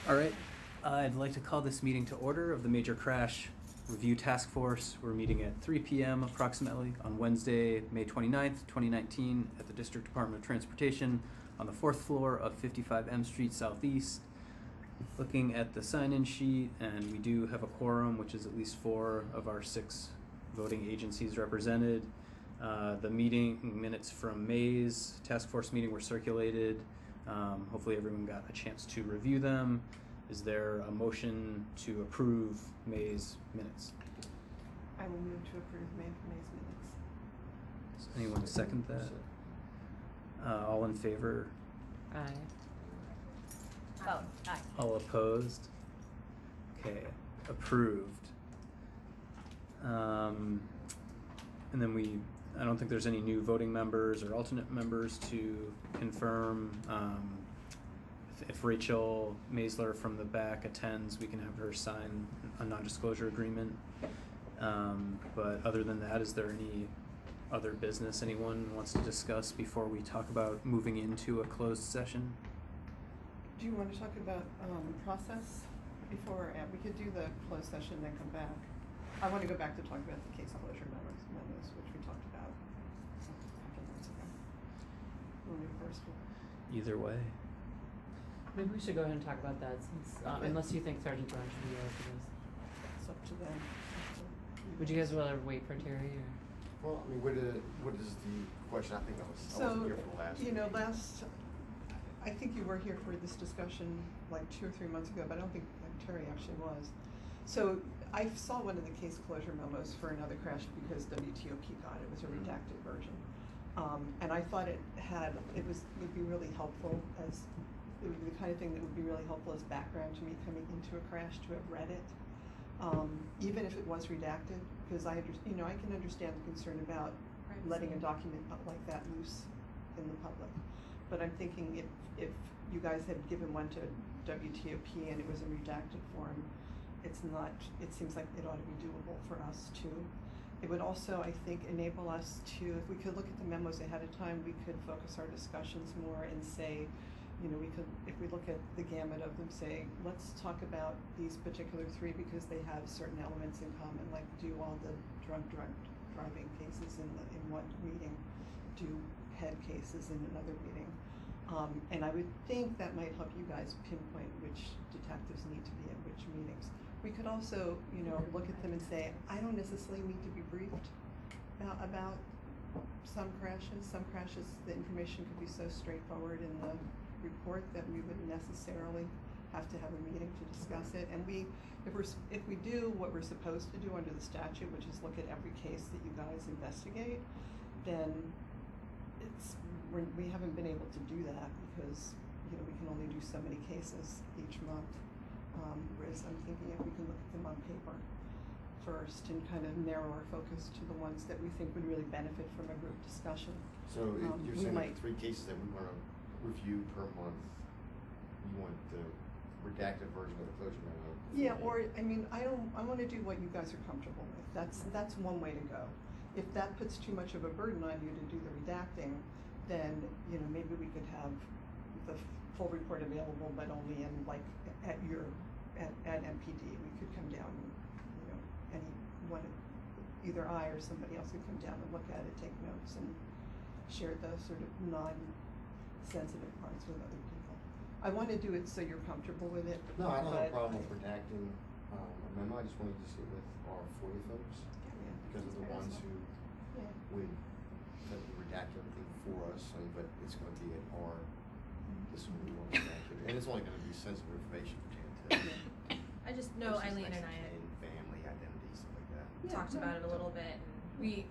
All right, I'd like to call this meeting to order of the Major Crash Review Task Force. We're meeting at 3 p.m. approximately on Wednesday, May 29th, 2019 at the District Department of Transportation on the 4th floor of 55 M Street Southeast. Looking at the sign-in sheet, and we do have a quorum, which is at least 4 of our 6 voting agencies represented. The meeting minutes from May's task force meeting were circulated. Hopefully everyone got a chance to review them. Is there a motion to approve May's minutes? I will move to approve May's minutes. Does anyone second that? All in favor? Aye. Oh, aye. All opposed? Okay, approved. And then I don't think there's any new voting members or alternate members to confirm. If Rachel Maisler from the back attends, we can have her sign a non-disclosure agreement. But other than that, is there any other business anyone wants to discuss before we talk about moving into a closed session? Do you want to talk about process before we could do the closed session and then come back? I want to go back to talk about the case closure memos, which we talked about a couple months ago. You want to do first? Either way. Maybe we should go ahead and talk about that since, unless you think Sergeant Brown should be there for this. It's up to them. Would you guys rather wait for Terry or? Well, I mean, what is the question? I think I wasn't here for the last. I think you were here for this discussion like 2 or 3 months ago, but I don't think Terry actually was. So I saw one of the case closure memos for another crash because WTOP got it. It was a redacted version. And I thought it would be really helpful it would be the kind of thing that would be really helpful as background to me coming into a crash to have read it, even if it was redacted, because I can understand the concern about letting a document like that loose in the public. But I'm thinking if you guys had given one to WTOP and it was in redacted form, it seems like it ought to be doable for us too. It would also, I think, enable us to, if we could look at the memos ahead of time, we could focus our discussions more and say, if we look at the gamut of them, say, let's talk about these particular 3 because they have certain elements in common, like do all the drunk driving cases in one meeting, do head cases in another meeting. And I would think that might help you guys pinpoint which detectives need to be at which meetings. We could also, look at them and say, I don't necessarily need to be briefed about some crashes. Some crashes, the information could be so straightforward in the report that we wouldn't necessarily have to have a meeting to discuss it. And if we do what we're supposed to do under the statute, which is look at every case that you guys investigate, then we haven't been able to do that because we can only do so many cases each month. Whereas I'm thinking if we can look at them on paper first and kind of narrow our focus to the ones that we think would really benefit from a group discussion. So you're saying like 3 cases that we want to review per month. You want the redacted version of the closure memo? Yeah, or I want to do what you guys are comfortable with. That's one way to go. If that puts too much of a burden on you to do the redacting, then maybe we could have the full report available, but only in at MPD. We could come down, either I or somebody else could come down and look at it, take notes, and share those sort of non-sensitive parts with other people. I want to do it so you're comfortable with it. No, I don't have a problem with redacting a memo. I just wanted to see with our 40 folks, because of the ones who would redact everything for us, but it's going to be at our, this is what we want to redact it. And it's only going to be sensitive information pertaining to I just know Eileen and I family identity, stuff like that. talked about it a little bit.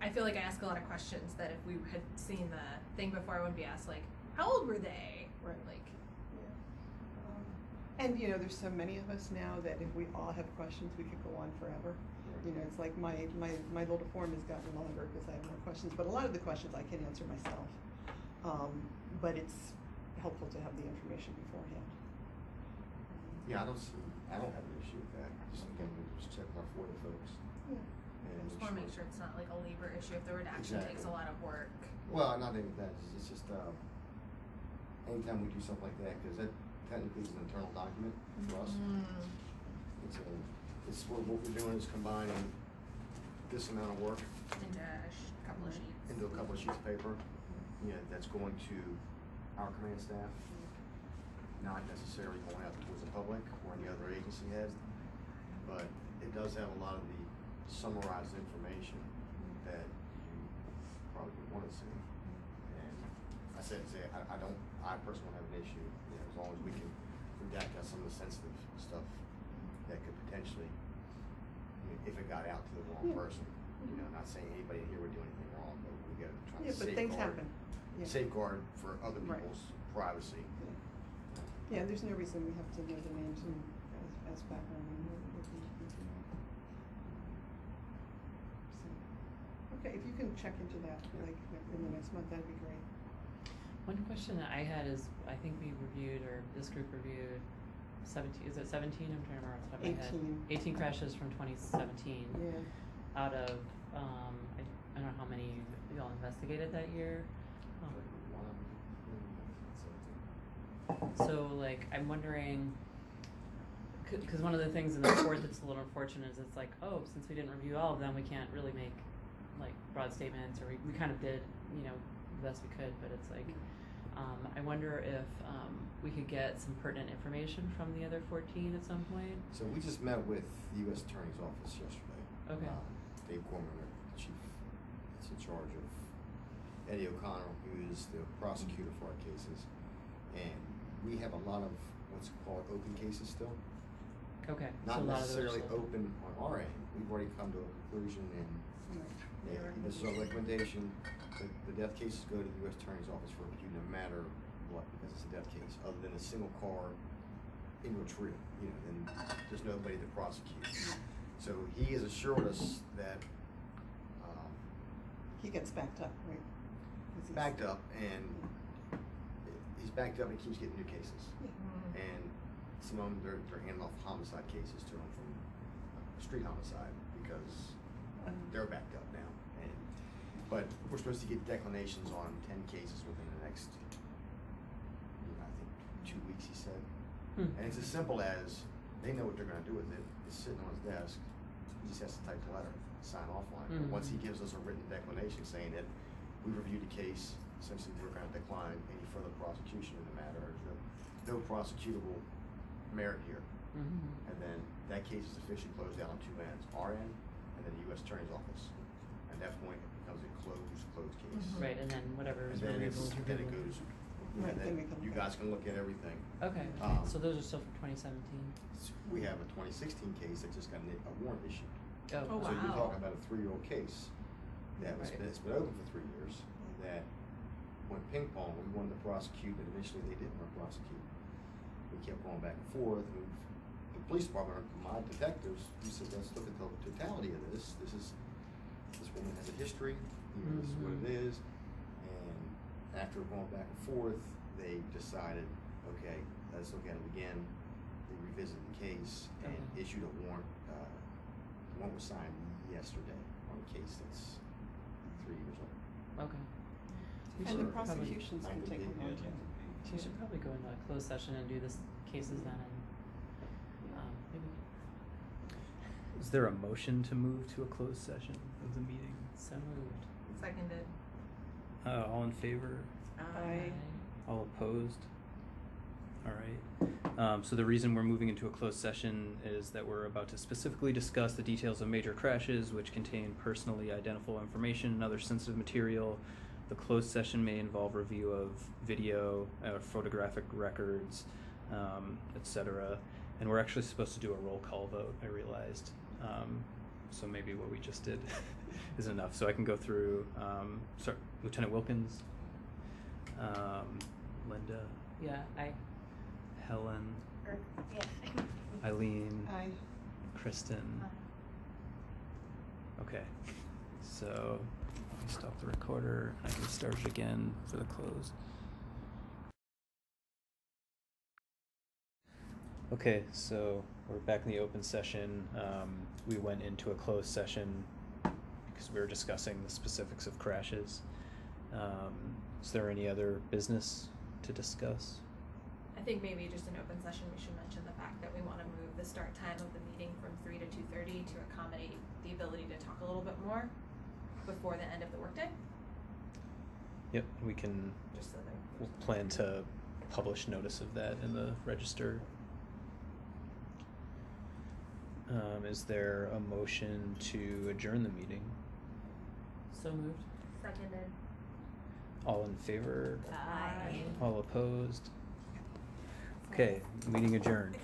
I feel like I ask a lot of questions that if we had seen the thing before, I wouldn't be asked, like, how old were they? Right. Like, and there's so many of us now that if we all have questions, we could go on forever. It's like my little form has gotten longer because I have more questions, but a lot of the questions I can answer myself. But it's helpful to have the information beforehand. Yeah, I don't have an issue with that. Just again, we just check our 40 folks. Yeah. I just want to make sure it's not like a labor issue if the redaction takes a lot of work. Well, not even that. It's just anytime we do something like that, because technically is an internal document for us. It's what we're doing is combining this amount of work Into a couple of sheets. into a couple of sheets of paper, you know, that's going to our command staff, not necessarily going out towards the public or any other agency heads, but it does have a lot of the summarized information that you probably would want to see. And I personally don't have an issue, you know, as long as we can redact out some of the sensitive stuff that could potentially, you know, if it got out to the wrong person. You know, not saying anybody here would do anything wrong, but we got to try to but things happen. safeguard for other people's privacy. Yeah, there's no reason we have to know the names and as background. Okay, if you can check into that, like in the next month, that'd be great. One question that I had is, I think we reviewed, or this group reviewed, 17, is it 17? I'm trying to remember off the top of my head. 18 crashes from 2017. Yeah. Out of, I don't know how many y'all investigated that year. So, like, I'm wondering, because one of the things in the report that's a little unfortunate is it's like, oh, since we didn't review all of them, we can't really make, like, broad statements, or we kind of did, you know, the best we could, but it's like, I wonder if we could get some pertinent information from the other 14 at some point. So we just met with the U.S. Attorney's Office yesterday. Okay. Dave Corman, the chief that's in charge of Eddie O'Connor, who is the prosecutor for our cases, and we have a lot of what's called open cases still. Okay. Not so necessarily open on our end. We've already come to a conclusion, and this is our recommendation. The death cases go to the U.S. Attorney's Office for review no matter what, because it's a death case. Other than a single car into a tree, you know, then there's nobody to prosecute. So he has assured us that he gets backed up, right? Backed up, and he's backed up and keeps getting new cases. Yeah. And some of them, they're handing off homicide cases to him from street homicide because they're backed up now. But we're supposed to get declinations on 10 cases within the next, I think, 2 weeks, he said. And it's as simple as they know what they're going to do with it. It's sitting on his desk. He just has to type the letter, sign off on it. But once he gives us a written declination saying that we reviewed the case, essentially we're going to decline any further prosecution in the matter. There's no prosecutable merit here. And then that case is officially closed out on two ends, our end and then the U.S. Attorney's Office. At that point, it becomes a closed case. Right, and then whatever is And then reviewable is then it reviewable. goes. Right, And then we then can you look at guys can look at everything. Okay, so those are still from 2017? We have a 2016 case that just got a warrant issued. Oh, So you're wow. talking about a 3-year-old case that was it's been open for 3 years. That went ping pong. We wanted to prosecute, and initially they didn't want to prosecute. We kept going back and forth. The police department, my detectives, we said, let's look at the totality of this. This woman has a history. You know, this is what it is. And after going back and forth, they decided, okay, let's look at it again. They revisited the case and issued a warrant. The warrant was signed yesterday on a case that's 3 years old. Okay. And the prosecutions can take a long time. So we should probably go into a closed session and do this cases then, and maybe. Is there a motion to move to a closed session of the meeting? So moved. Seconded. All in favor? Aye. All opposed? All right. So the reason we're moving into a closed session is that we're about to specifically discuss the details of major crashes which contain personally identifiable information and other sensitive material. The closed session may involve review of video, photographic records, etc. And we're actually supposed to do a roll call vote, I realized. So maybe what we just did is enough. So I can go through, Lieutenant Wilkins, Linda. Yeah, Helen. Yeah. Eileen. Aye. Kristen. Okay. So let me stop the recorder. I can start it again for the close. Okay, so we're back in the open session. We went into a closed session because we were discussing the specifics of crashes. Is there any other business to discuss? I think maybe just in open session, we should mention the fact that we wanna move the start time of the meeting from 3 to 2:30 to accommodate the ability to talk a little bit more before the end of the workday, Yep, we can, just so that. we'll plan to publish notice of that in the register. Is there a motion to adjourn the meeting? So moved. Seconded. All in favor? Aye. All opposed? Okay, meeting adjourned.